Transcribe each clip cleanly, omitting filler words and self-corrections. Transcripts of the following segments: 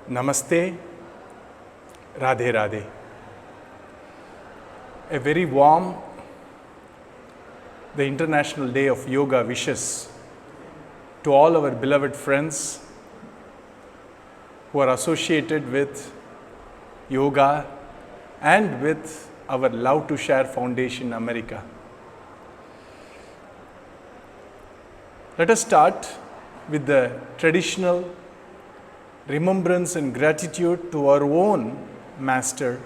Namaste, Radhe Radhe. A very warm, the International Day of Yoga wishes to all our beloved friends who are associated with yoga and with our Love to Share Foundation America. Let us start with the traditional remembrance and gratitude to our own master,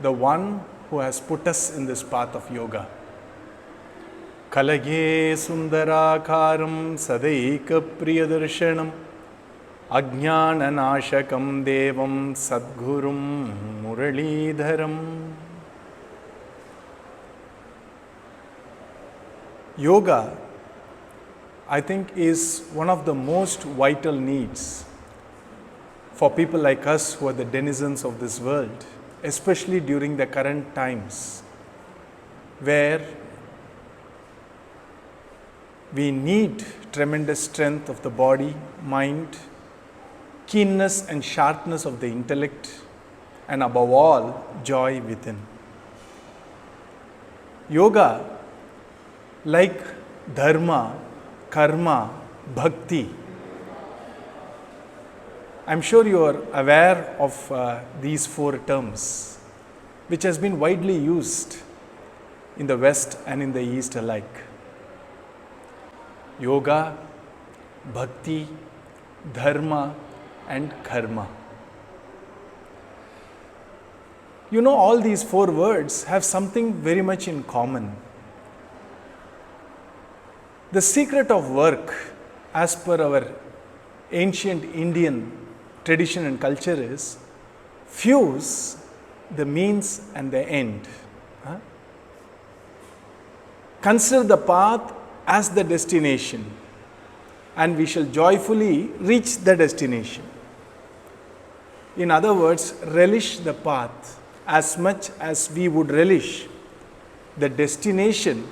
the one who has put us in this path of yoga. Kalage sundarakaram sadaika priyadarshanam ajnananashakam devam sadgurum muralidharam. Yoga, I think, is one of the most vital needs for people like us who are the denizens of this world, especially during the current times where we need tremendous strength of the body, mind, keenness and sharpness of the intellect, and above all, joy within. Yoga, like dharma, karma, bhakti, I'm sure you are aware of these four terms, which has been widely used in the West and in the East alike. Yoga, bhakti, dharma, and karma. You know, all these four words have something very much in common. The secret of work, as per our ancient Indian tradition and culture, is fuse the means and the end. Consider the path as the destination, and we shall joyfully reach the destination. In other words, relish the path as much as we would relish the destination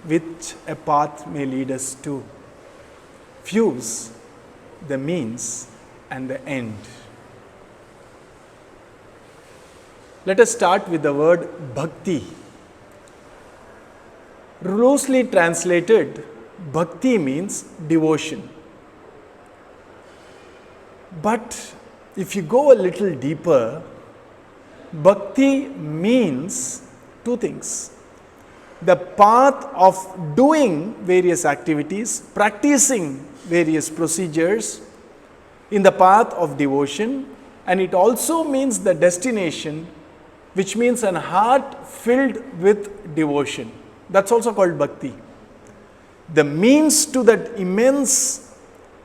which a path may lead us to. Fuse the means and the end. Let us start with the word bhakti. Loosely translated, bhakti means devotion. But if you go a little deeper, bhakti means two things: the path of doing various activities, practicing various procedures in the path of devotion, and it also means the destination, which means an heart filled with devotion. That's also called bhakti. The means to that immense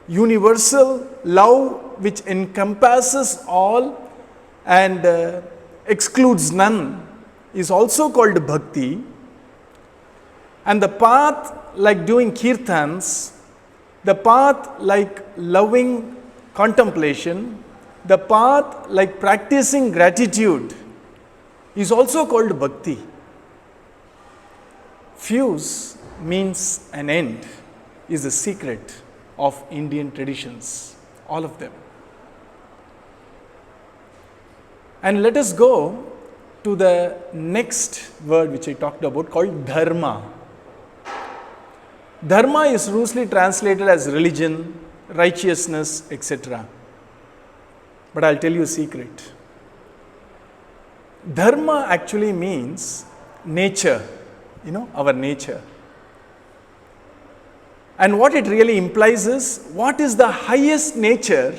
universal love which encompasses all and excludes none is also called bhakti. And the path like doing kirtans, the path like loving contemplation, the path like practicing gratitude is also called bhakti. Fuse means an end is the secret of Indian traditions, all of them. And let us go to the next word which I talked about, called dharma. Dharma is loosely translated as religion, righteousness, etc. But I'll tell you a secret. Dharma actually means nature, our nature. And what it really implies is, what is the highest nature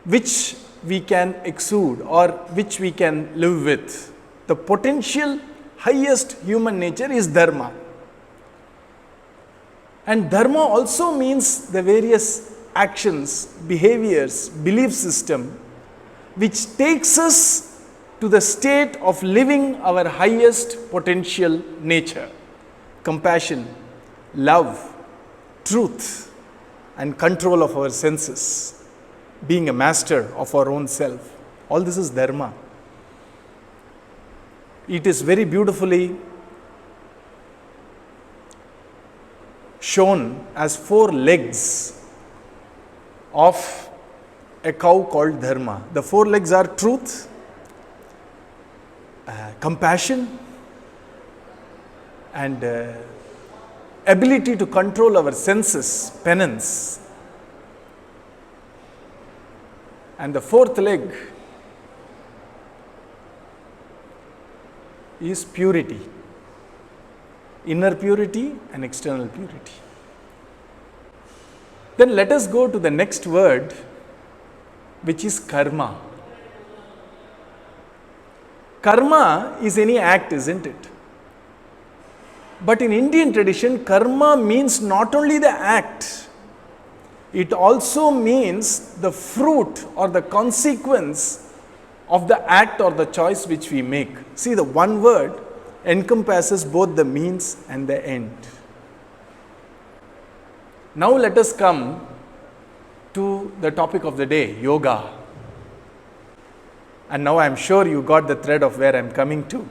which we can exude or which we can live with? The potential highest human nature is dharma. And dharma also means the various actions, behaviors, belief system, which takes us to the state of living our highest potential nature: compassion, love, truth, and control of our senses, being a master of our own self. All this is dharma. It is very beautifully shown as four legs of a cow called dharma. The four legs are truth, compassion, and ability to control our senses, penance. And the fourth leg is purity, inner purity and external purity. Then let us go to the next word, which is karma. Karma is any act, isn't it? But in Indian tradition, karma means not only the act, it also means the fruit or the consequence of the act or the choice which we make. See, the one word encompasses both the means and the end. Now let us come to the topic of the day, yoga. And now I am sure you got the thread of where I am coming to.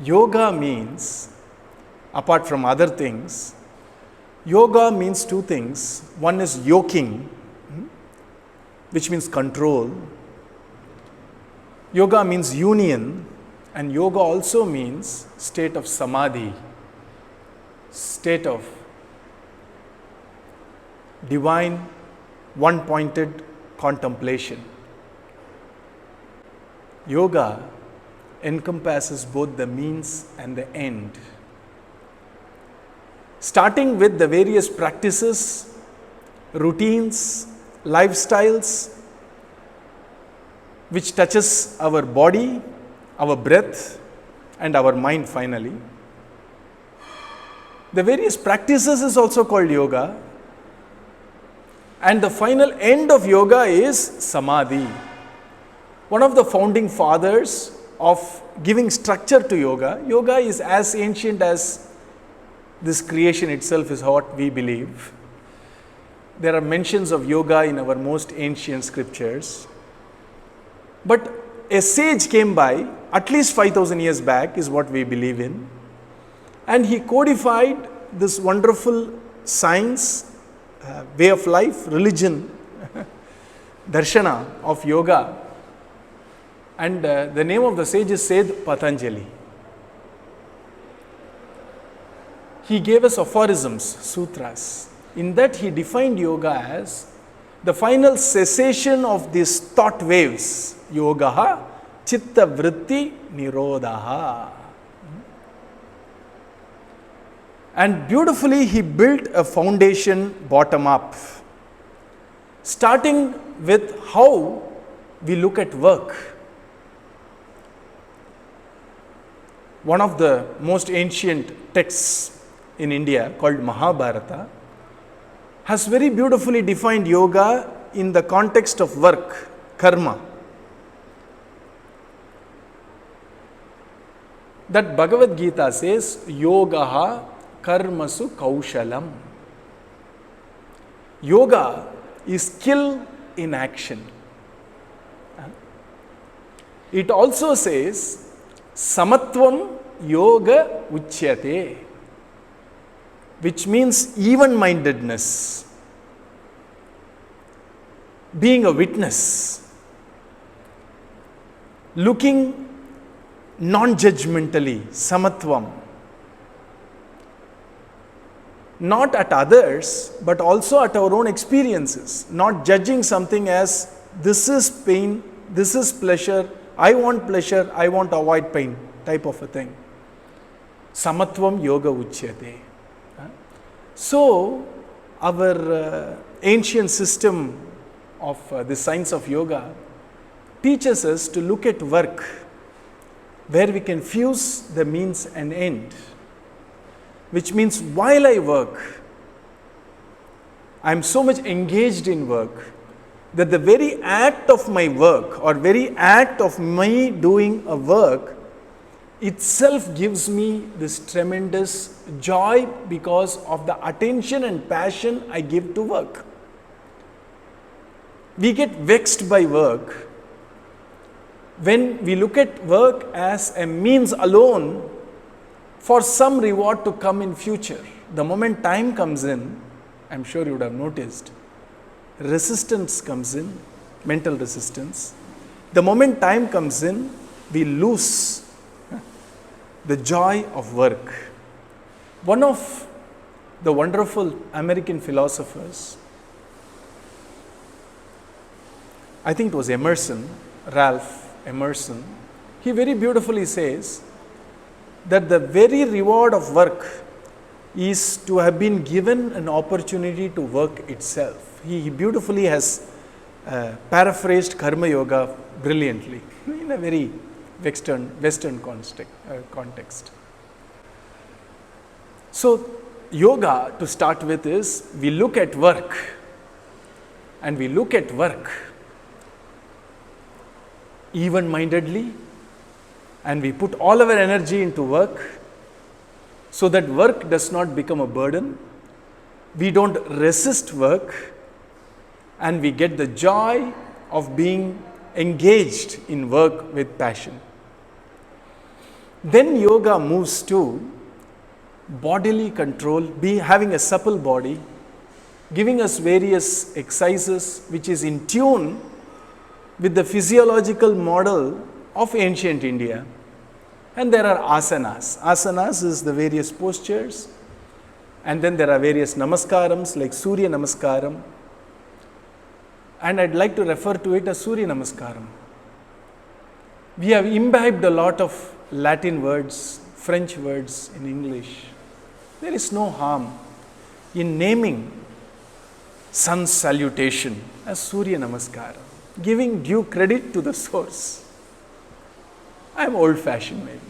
Yoga means, apart from other things, yoga means two things. One is yoking, which means control. Yoga means union, and yoga also means state of samadhi, state of divine, one-pointed contemplation. Yoga encompasses both the means and the end. Starting with the various practices, routines, lifestyles, which touches our body, our breath, and our mind finally. The various practices is also called yoga. And the final end of yoga is samadhi. One of the founding fathers of giving structure to yoga, yoga is as ancient as this creation itself is what we believe. There are mentions of yoga in our most ancient scriptures. But a sage came by, at least 5,000 years back is what we believe in. And he codified this wonderful science, way of life, religion, darshana of yoga. And the name of the sage is Seth Patanjali. He gave us aphorisms, sutras. In that he defined yoga as the final cessation of these thought waves. Yogaha chitta vritti nirodhaha. And beautifully he built a foundation bottom up, starting with how we look at work. One of the most ancient texts in India called Mahabharata has very beautifully defined yoga in the context of work, karma. That Bhagavad Gita says, yogaha karmasu kaushalam. Yoga is skill in action. It also says, samatvam yoga uchyate, which means even-mindedness, being a witness, looking non-judgmentally, samatvam, not at others, but also at our own experiences, not judging something as this is pain, this is pleasure, I want pleasure, I want to avoid pain, type of a thing. Samatvam yoga uchyate. So, our ancient system of the science of yoga teaches us to look at work where we can fuse the means and end, which means while I work, I am so much engaged in work that the very act of my work or very act of me doing a work itself gives me this tremendous joy because of the attention and passion I give to work. We get vexed by work when we look at work as a means alone for some reward to come in future. The moment time comes in, I am sure you would have noticed, resistance comes in, mental resistance. The moment time comes in, we lose the joy of work. One of the wonderful American philosophers, I think it was Emerson, Ralph Emerson, he very beautifully says that the very reward of work is to have been given an opportunity to work itself. He beautifully has paraphrased Karma Yoga brilliantly in a very Western context. So, yoga to start with is we look at work, and we look at work even-mindedly, and we put all our energy into work so that work does not become a burden. We don't resist work, and we get the joy of being engaged in work with passion. Then yoga moves to bodily control, having a supple body, giving us various exercises which is in tune with the physiological model of ancient India. And there are asanas. Asanas is the various postures, and then there are various namaskarams like Surya Namaskaram, and I'd like to refer to it as Surya Namaskaram. We have imbibed a lot of Latin words, French words in English. There is no harm in naming sun's salutation as Surya Namaskaram, giving due credit to the source. I am old-fashioned maybe.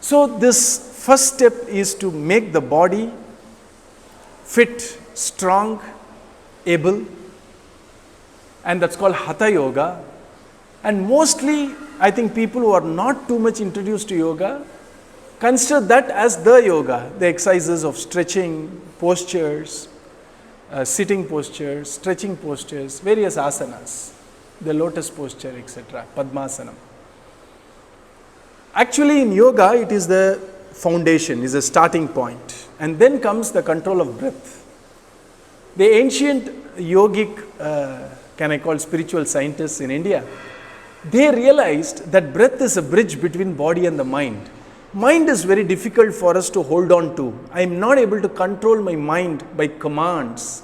So this first step is to make the body fit, strong, able, and that's called Hatha Yoga. And mostly, I think people who are not too much introduced to yoga consider that as the yoga, the exercises of stretching, postures, sitting postures, stretching postures, various asanas, the lotus posture, etc., Padmasana. Actually, in yoga, it is the foundation, is a starting point, and then comes the control of breath. The ancient yogic, can I call spiritual scientists in India, they realized that breath is a bridge between body and the mind. Mind is very difficult for us to hold on to. I am not able to control my mind by commands.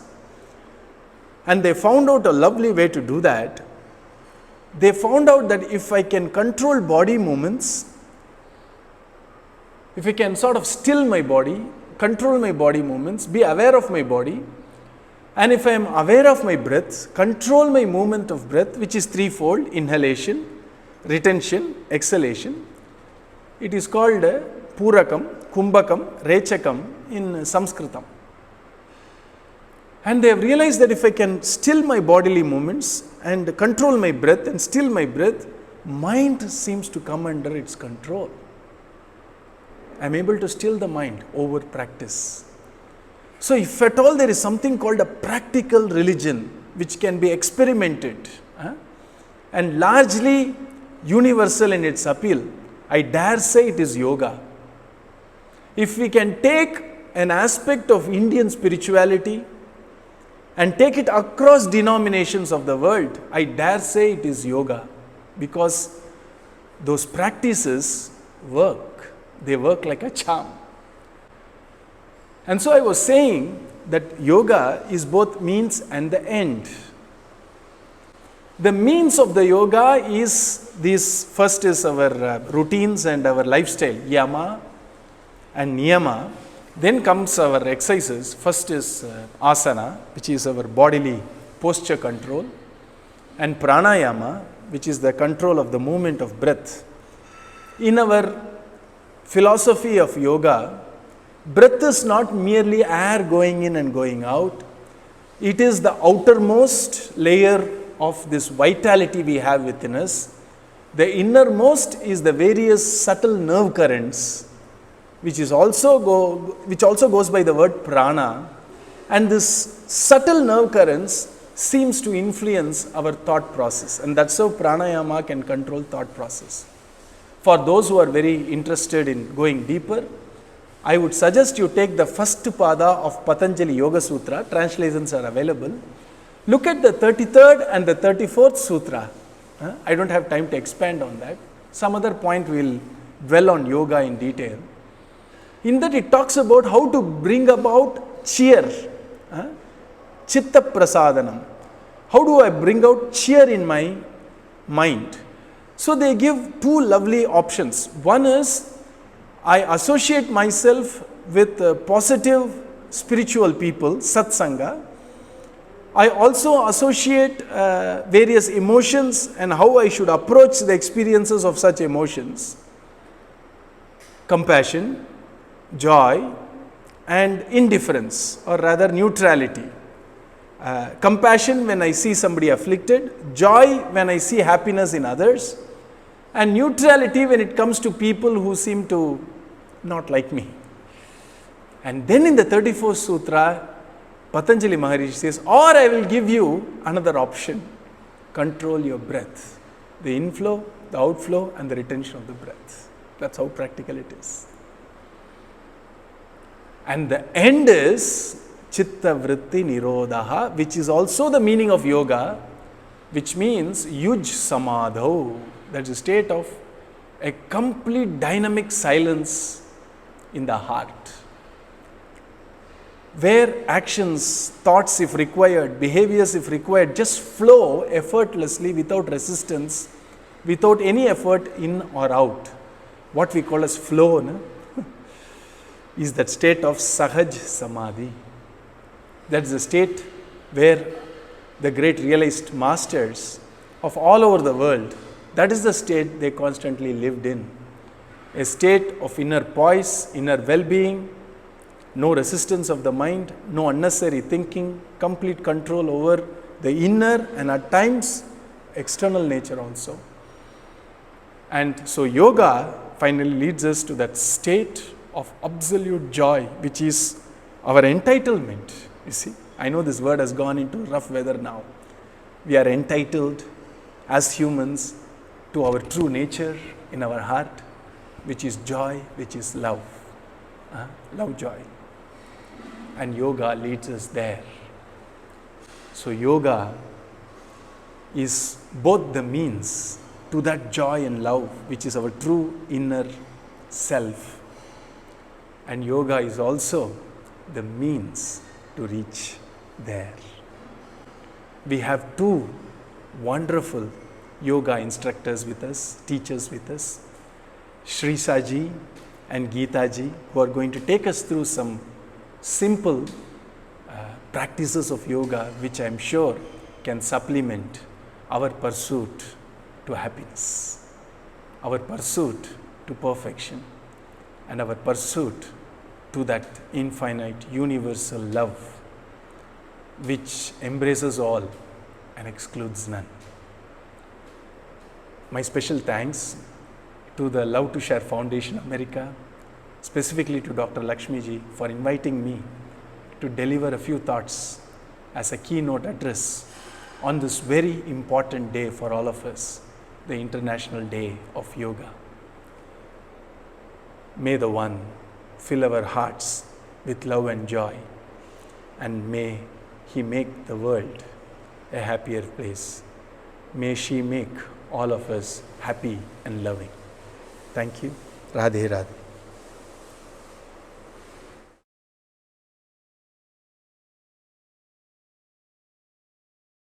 And they found out a lovely way to do that. They found out that if I can control body movements, if I can sort of still my body, control my body movements, be aware of my body, and if I am aware of my breath, control my movement of breath, which is threefold: inhalation, retention, exhalation. It is called Purakam, Kumbhakam, Rechakam in Sanskritam. And they have realized that if I can still my bodily movements and control my breath and still my breath, mind seems to come under its control. I am able to still the mind over practice. So if at all there is something called a practical religion which can be experimented and largely universal in its appeal, I dare say it is yoga. If we can take an aspect of Indian spirituality and take it across denominations of the world, I dare say it is yoga, because those practices work. They work like a charm. And so I was saying that yoga is both means and the end. The means of the yoga is this: first is our routines and our lifestyle, yama and niyama. Then comes our exercises. First is asana, which is our bodily posture control, and pranayama, which is the control of the movement of breath. In our philosophy of yoga, breath is not merely air going in and going out. It is the outermost layer of this vitality we have within us. The innermost is the various subtle nerve currents, which also goes by the word prana, and this subtle nerve currents seems to influence our thought process, and that's how pranayama can control thought process. For those who are very interested in going deeper, I would suggest you take the first pada of Patanjali Yoga Sutra. Translations are available. Look at the 33rd and the 34th Sutra. I don't have time to expand on that. Some other point we will dwell on yoga in detail. In that it talks about how to bring about cheer, chitta prasadanam. How do I bring out cheer in my mind? So they give two lovely options. One is, I associate myself with positive spiritual people, satsanga. I also associate various emotions and how I should approach the experiences of such emotions. Compassion, joy, and indifference, or rather neutrality. Compassion when I see somebody afflicted, joy when I see happiness in others, and neutrality when it comes to people who seem to not like me. And then in the 34th Sutra, Patanjali Maharishi says, or I will give you another option, control your breath, the inflow, the outflow, and the retention of the breath. That's how practical it is. And the end is chitta vritti nirodha, which is also the meaning of yoga, which means yuj samadho. That's a state of a complete dynamic silence in the heart, where actions, thoughts if required, behaviors if required, just flow effortlessly without resistance, without any effort in or out. What we call as flow, no? is that state of sahaj samadhi. That's the state where the great realized masters of all over the world, that is the state they constantly lived in. A state of inner poise, inner well-being, no resistance of the mind, no unnecessary thinking, complete control over the inner and at times external nature also. And so yoga finally leads us to that state of absolute joy, which is our entitlement. You see, I know this word has gone into rough weather now. We are entitled as humans to our true nature in our heart, which is joy, which is love. Love, joy. And yoga leads us there. So yoga is both the means to that joy and love, which is our true inner self. And yoga is also the means to reach there. We have two wonderful yoga instructors with us, teachers with us, Sri Saji and Geeta ji, who are going to take us through some simple practices of yoga, which I am sure can supplement our pursuit to happiness, our pursuit to perfection, and our pursuit to that infinite universal love, which embraces all and excludes none. My special thanks to the Love to Share Foundation America, specifically to Dr. Lakshmi ji, for inviting me to deliver a few thoughts as a keynote address on this very important day for all of us, the International Day of Yoga. May the One fill our hearts with love and joy, and may He make the world a happier place. May she make all of us happy and loving. Thank you. Radhe Radhe.